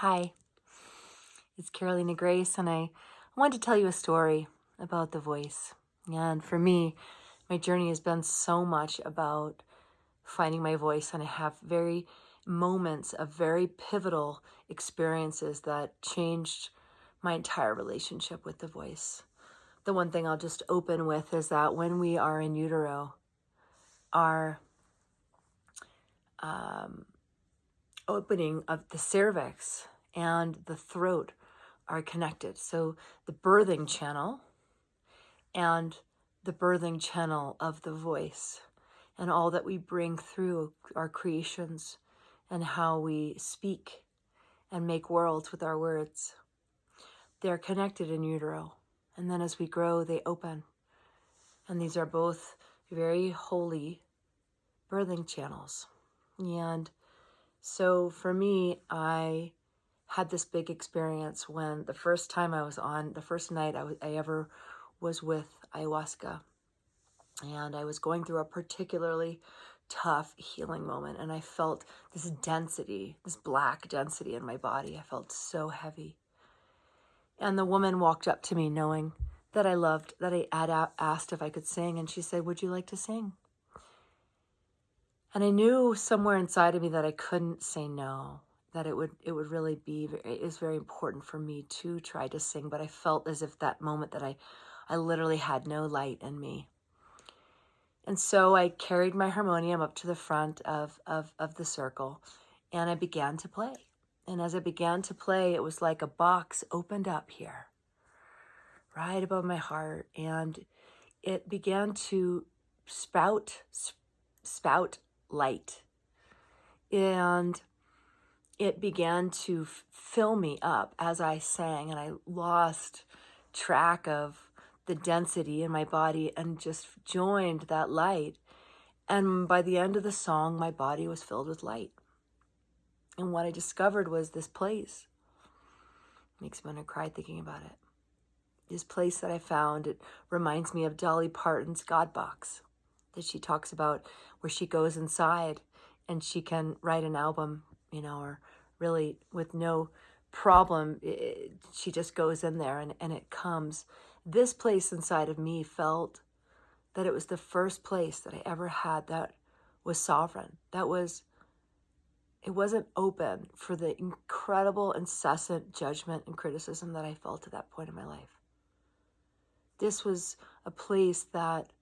Hi, it's Carolina Grace, and I wanted to tell you a story about the voice. And for me, my journey has been so much about finding my voice, and I have very moments of very pivotal experiences that changed my entire relationship with the voice. The one thing I'll just open with is that when we are in utero, our opening of the cervix and the throat are connected. So the birthing channel and the birthing channel of the voice and all that we bring through our creations and how we speak and make worlds with our words. They're connected in utero. And then as we grow, they open. And these are both very holy birthing channels. And so for me, I had this big experience when the first time I was on, the first night I ever was with ayahuasca. And I was going through a particularly tough healing moment. And I felt this density, this black density in my body. I felt so heavy. And the woman walked up to me knowing that I loved, that I had asked if I could sing. And she said, "Would you like to sing?" And I knew somewhere inside of me that I couldn't say no, that it would really be, it is very important for me to try to sing. But I felt as if that moment that I literally had no light in me. And so I carried my harmonium up to the front of the circle, and I began to play. And as I began to play, it was like a box opened up here, right above my heart, and it began to spout light. And it began to fill me up as I sang, and I lost track of the density in my body and just joined that light. And by the end of the song, my body was filled with light. And what I discovered was this place. Makes me want to cry thinking about it. This place that I found, it reminds me of Dolly Parton's God Box that she talks about, where she goes inside and she can write an album, or really with no problem. She just goes in there and it comes. This place inside of me felt that it was the first place that I ever had that was sovereign. It wasn't open for the incredible, incessant judgment and criticism that I felt at that point in my life. This was a place that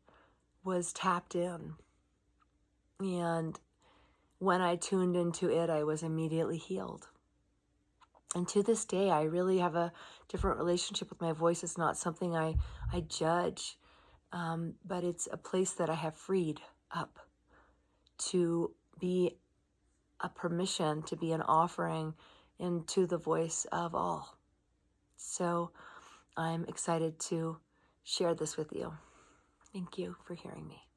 was tapped in. And when I tuned into it, I was immediately healed. And to this day, I really have a different relationship with my voice. It's not something I judge, but it's a place that I have freed up to be a permission, to be an offering into the voice of all. So I'm excited to share this with you. Thank you for hearing me.